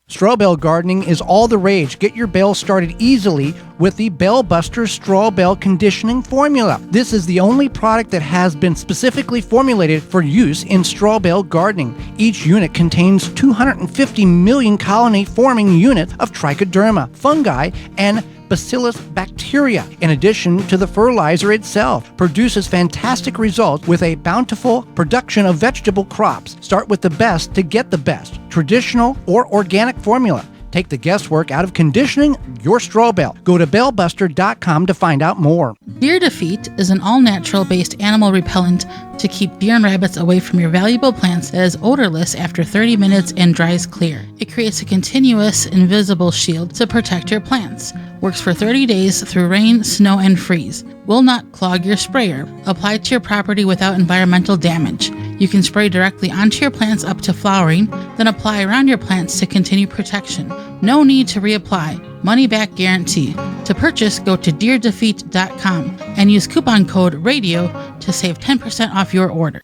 Straw bale gardening is all the rage. Get your bale started easily with the Bale Buster Straw Bale Conditioning Formula. This is the only product that has been specifically formulated for use in straw bale gardening. Each unit contains 250 million colony-forming units of trichoderma, fungi, and Bacillus bacteria. In addition to the fertilizer itself, produces fantastic results with a bountiful production of vegetable crops. Start with the best to get the best, traditional or organic formula. Take the guesswork out of conditioning your straw bale. Go to balebuster.com to find out more. Deer Defeat is an all-natural based animal repellent to keep deer and rabbits away from your valuable plants that is odorless after 30 minutes and dries clear. It creates a continuous, invisible shield to protect your plants. Works for 30 days through rain, snow, and freeze. Will not clog your sprayer. Apply to your property without environmental damage. You can spray directly onto your plants up to flowering, then apply around your plants to continue protection. No need to reapply. Money back guarantee. To purchase, go to deerdefeat.com and use coupon code RADIO to save 10% off your order.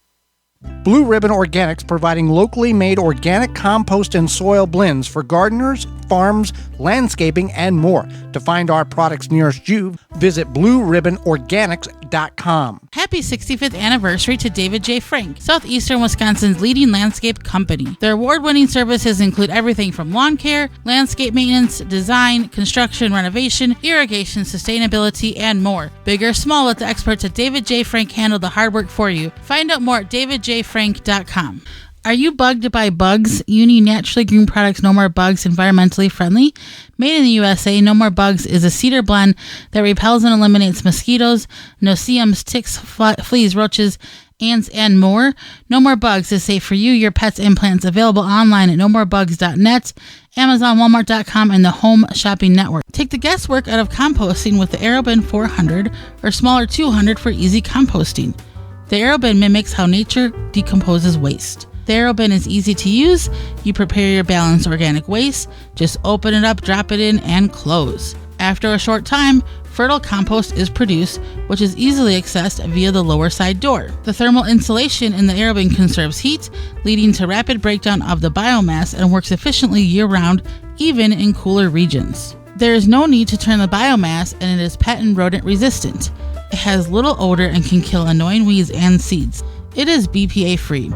Blue Ribbon Organics, providing locally made organic compost and soil blends for gardeners, farms, landscaping, and more. To find our products nearest you, visit blueribbonorganics.com. Happy 65th anniversary to David J. Frank, Southeastern Wisconsin's leading landscape company. Their award-winning services include everything from lawn care, landscape maintenance, design, construction, renovation, irrigation, sustainability, and more. Big or small, let the experts at David J. Frank handle the hard work for you. Find out more at davidjfrank.com. Are you bugged by bugs? You need naturally green products, No More Bugs, environmentally friendly. Made in the USA, No More Bugs is a cedar blend that repels and eliminates mosquitoes, no-see-ums, ticks, fleas, roaches, ants, and more. No More Bugs is safe for you, your pets, and plants. Available online at nomorebugs.net, Amazon, Walmart.com, and the Home Shopping Network. Take the guesswork out of composting with the AeroBin 400 or smaller 200 for easy composting. The AeroBin mimics how nature decomposes waste. The AeroBin is easy to use. You prepare your balanced organic waste. Just open it up, drop it in, and close. After a short time, fertile compost is produced, which is easily accessed via the lower side door. The thermal insulation in the aerobin conserves heat, leading to rapid breakdown of the biomass and works efficiently year-round, even in cooler regions. There is no need to turn the biomass, and it is pet and rodent resistant. It has little odor and can kill annoying weeds and seeds. It is BPA free.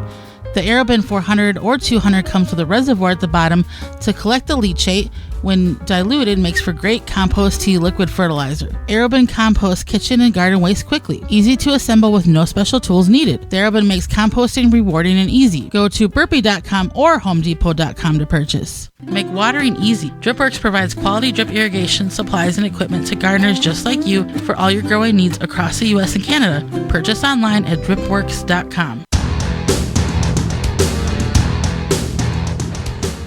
The Aerobin 400 or 200 comes with a reservoir at the bottom to collect the leachate. When diluted, makes for great compost tea liquid fertilizer. Aerobin composts kitchen and garden waste quickly. Easy to assemble with no special tools needed. The Aerobin makes composting rewarding and easy. Go to burpee.com or homedepot.com to purchase. Make watering easy. DripWorks provides quality drip irrigation supplies and equipment to gardeners just like you for all your growing needs across the U.S. and Canada. Purchase online at dripworks.com.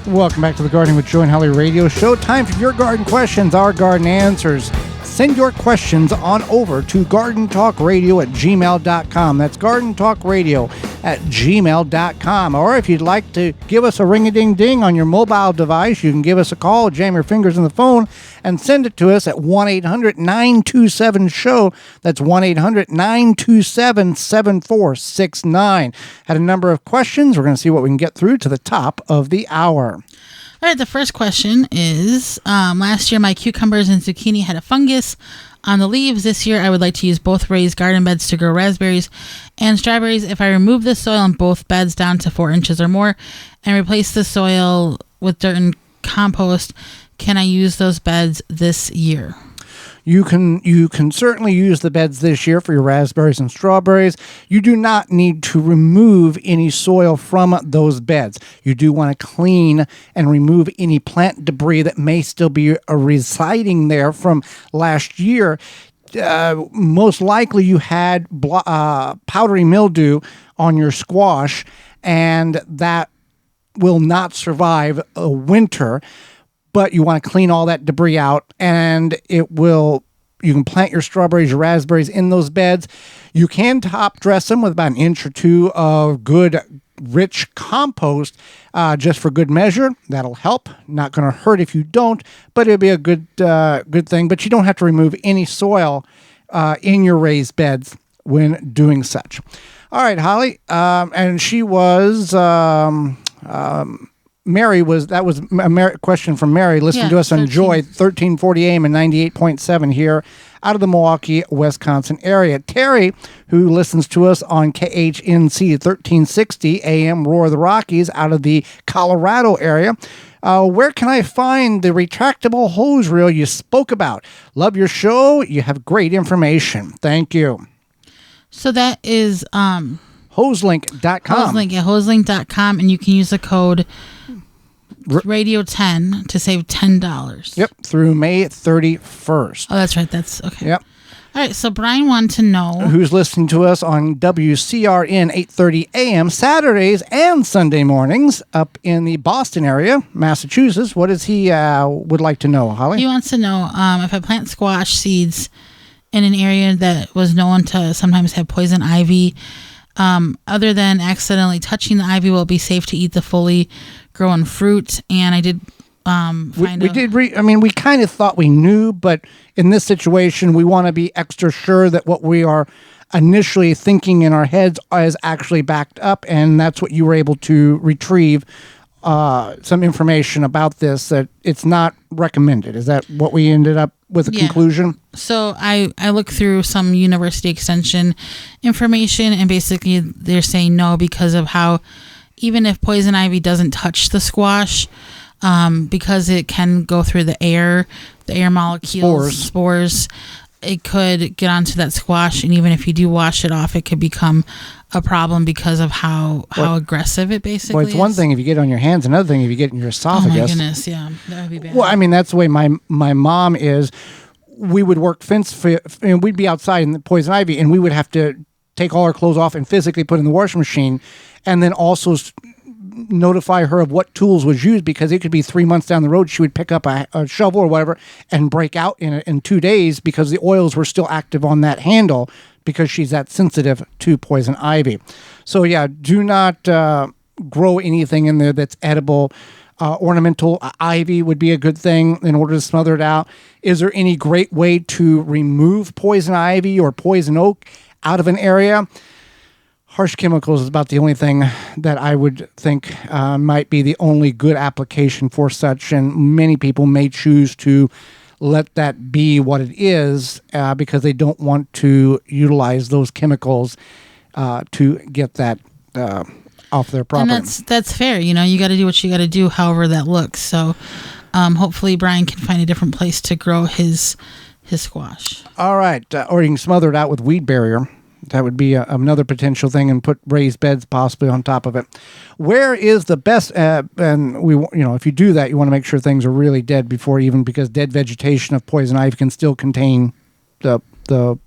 Welcome back to the Gardening with Joe and Holly radio show. Time for your garden questions, our garden answers. Send your questions on over to gardentalkradio@gmail.com. That's gardentalkradio@gmail.com. Or if you'd like to give us a ring-a-ding-ding on your mobile device, you can give us a call, jam your fingers in the phone, and send it to us at 1-800-927-SHOW. That's 1-800-927-7469. Had a number of questions. We're going to see what we can get through to the top of the hour. All right, the first question is, last year my cucumbers and zucchini had a fungus on the leaves. This year I would like to use both raised garden beds to grow raspberries and strawberries. If I remove the soil in both beds down to 4 inches or more and replace the soil with dirt and compost, can I use those beds this year? You can certainly use the beds this year for your raspberries and strawberries. You do not need to remove any soil from those beds. You do want to clean and remove any plant debris that may still be residing there from last year. Most likely you had powdery mildew on your squash, and that will not survive a winter. But you want to clean all that debris out, and you can plant your strawberries, your raspberries in those beds. You can top dress them with about an inch or two of good, rich compost, just for good measure. That'll help. Not going to hurt if you don't, but it'll be a good thing. But you don't have to remove any soil in your raised beds when doing such. All right, Holly, and she was... that was a question from Mary, listening to us on Joy 1340 AM and 98.7 here out of the Milwaukee, Wisconsin area. Terry, who listens to us on KHNC 1360 AM Roar of the Rockies out of the Colorado area. Where can I find the retractable hose reel you spoke about? Love your show. You have great information. Thank you. So that is hoselink.com. Hoselink.com, and you can use the code Radio 10 to save $10. Yep, through May 31st. Oh, that's right. That's okay. Yep. All right, so Brian wanted to know who's listening to us on WCRN 830 AM Saturdays and Sunday mornings up in the Boston area, Massachusetts. What does he would like to know, Holly? He wants to know if I plant squash seeds in an area that was known to sometimes have poison ivy, other than accidentally touching the ivy, will it be safe to eat the fully grown fruit? And I did we kind of thought we knew, but in this situation we want to be extra sure that what we are initially thinking in our heads is actually backed up, and that's what you were able to retrieve some information about this, that it's not recommended. Is that what we ended up with a conclusion? So I looked through some university extension information, and basically they're saying no, because of how even if poison ivy doesn't touch the squash, because it can go through the air molecules, spores, it could get onto that squash, and even if you do wash it off, it could become a problem because of how aggressive it basically is. Well, it's one thing if you get it on your hands, another thing if you get it in your esophagus. Oh my goodness, yeah, that would be bad. Well, I mean, that's the way my mom is. We would work and we'd be outside in the poison ivy, and we would have to take all our clothes off and physically put in the washing machine, and then also notify her of what tools was used, because it could be 3 months down the road she would pick up a shovel or whatever and break out in 2 days because the oils were still active on that handle, because she's that sensitive to poison ivy. So yeah, do not grow anything in there that's edible ornamental ivy would be a good thing in order to smother it out. Is there any great way to remove poison ivy or poison oak out of an area? Harsh chemicals is about the only thing that I would think might be the only good application for such, and many people may choose to let that be what it is because they don't want to utilize those chemicals to get that off their property. And that's fair. You know, you got to do what you got to do, however that looks. So hopefully Brian can find a different place to grow his squash. All right. Or you can smother it out with weed barrier. That would be another potential thing, and put raised beds possibly on top of it. Where is the best? And if you do that, you want to make sure things are really dead before, even because dead vegetation of poison ivy can still contain the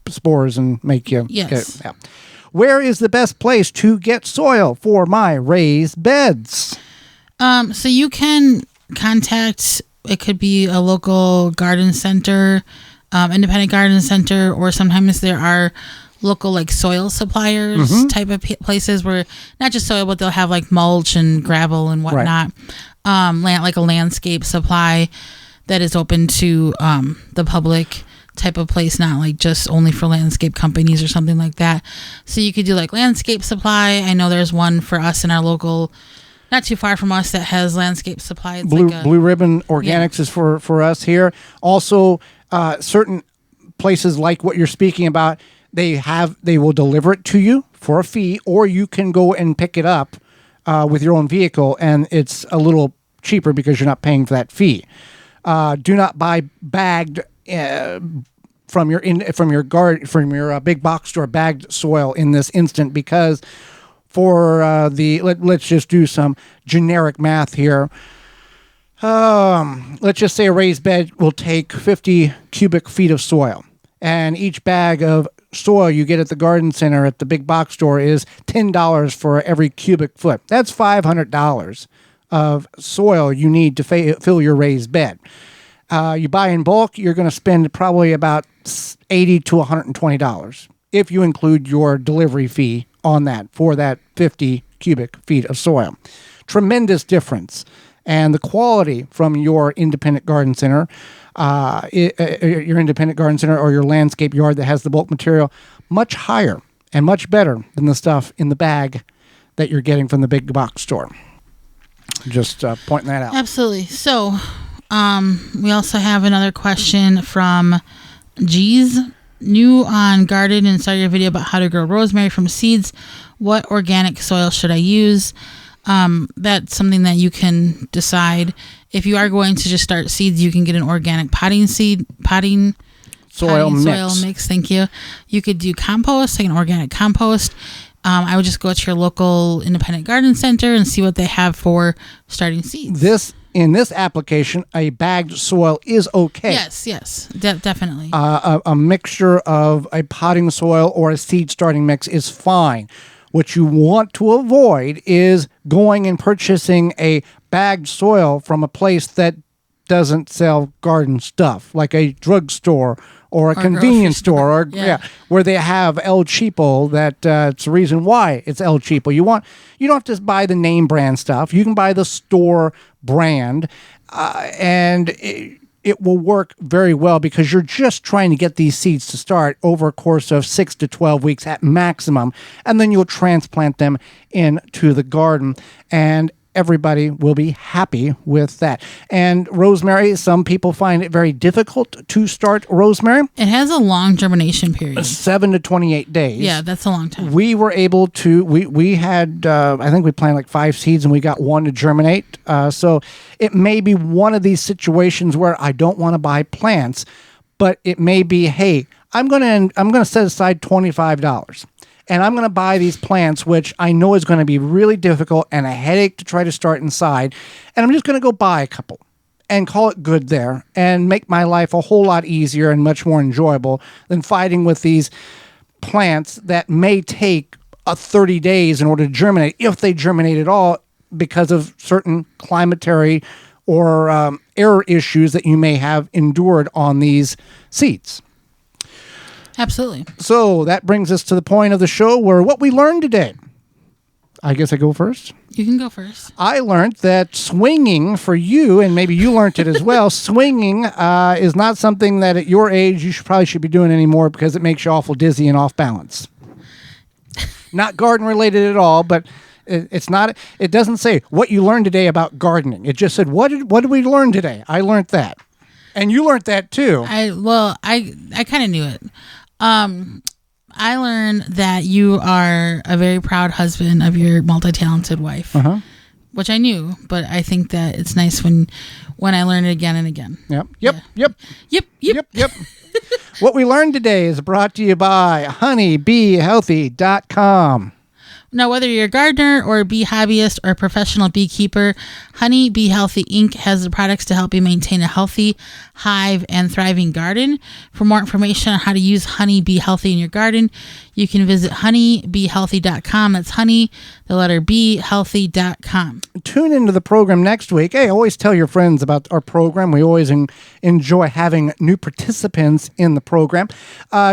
spores and make you. Yes. Yeah. Where is the best place to get soil for my raised beds? So you can contact. It could be a local garden center, independent garden center, or sometimes there are local like soil suppliers type of places where not just soil, but they'll have like mulch and gravel and whatnot. Right. Like a landscape supply that is open to the public type of place, not like just only for landscape companies or something like that. So you could do like landscape supply. I know there's one for us in our local, not too far from us, that has landscape supply. It's Blue Ribbon Organics is for us here. Also, certain places like what you're speaking about, they will deliver it to you for a fee, or you can go and pick it up with your own vehicle, and it's a little cheaper because you're not paying for that fee. Do not buy bagged from your big box store bagged soil in this instant, because for let's just do some generic math here. Let's just say a raised bed will take 50 cubic feet of soil, and each bag of soil you get at the garden center at the big box store is $10 for every cubic foot. That's $500 of soil you need to fill your raised bed. You buy in bulk, you're going to spend probably about $80 to $120 if you include your delivery fee on that for that 50 cubic feet of soil. Tremendous difference. And the quality from your independent garden center, or your landscape yard that has the bulk material, much higher and much better than the stuff in the bag that you're getting from the big box store. Just pointing that out. Absolutely. So we also have another question from G's. New on garden and saw your video about how to grow rosemary from seeds. What organic soil should I use? That's something that you can decide. If you are going to just start seeds, you can get an organic potting soil mix. Thank you. You could do compost, like an organic compost. I would just go to your local independent garden center and see what they have for starting seeds. In this application, a bagged soil is okay. Yes, definitely. A mixture of a potting soil or a seed starting mix is fine. What you want to avoid is going and purchasing a bagged soil from a place that doesn't sell garden stuff, like a drugstore or a convenience store, where they have El Cheapo. It's the reason why it's El Cheapo. You don't have to buy the name brand stuff. You can buy the store brand, and it will work very well because you're just trying to get these seeds to start over a course of 6 to 12 weeks at maximum, and then you'll transplant them into the garden, and everybody will be happy with that. And rosemary, some people find it very difficult to start rosemary. It has a long germination period. 7 to 28 days. Yeah, that's a long time. We were able to, we had, I think we planted like 5 seeds and we got 1 to germinate. So it may be one of these situations where I don't want to buy plants, but it may be, hey, I'm going to set aside $25. And I'm going to buy these plants, which I know is going to be really difficult and a headache to try to start inside. And I'm just going to go buy a couple and call it good there and make my life a whole lot easier and much more enjoyable than fighting with these plants that may take 30 days in order to germinate, if they germinate at all, because of certain climatary or air issues that you may have endured on these seeds. Absolutely. So that brings us to the point of the show where what we learned today. I guess I go first? You can go first. I learned that swinging for you, and maybe you learned it as well, swinging is not something that at your age you probably should be doing anymore because it makes you awful dizzy and off balance. Not garden related at all, but it's not. It doesn't say what you learned today about gardening. It just said, what did we learn today? I learned that. And you learned that too. I kind of knew it. I learned that you are a very proud husband of your multi-talented wife, which I knew, but I think that it's nice when I learn it again and again. Yep. Yep. What we learned today is brought to you by honeybeehealthy.com. Now, whether you're a gardener or a bee hobbyist or a professional beekeeper, Honey Bee Healthy Inc. has the products to help you maintain a healthy hive and thriving garden. For more information on how to use Honey Bee Healthy in your garden, you can visit honeybeehealthy.com. That's honey, the letter B, healthy.com. Tune into the program next week. Hey, always tell your friends about our program. We always enjoy having new participants in the program.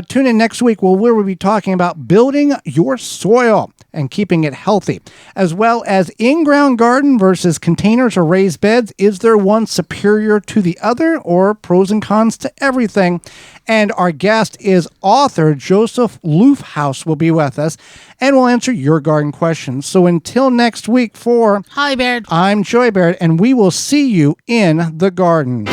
Tune in next week where we'll be talking about building your soil and keeping it healthy, as well as in-ground garden versus containers or raised beds. Is there one superior to the other, or pros and cons to everything? And our guest is author Joseph Loofhouse will be with us, and we'll answer your garden questions. So until next week, for Holly Baird, I'm Joy Baird, and we will see you in the garden.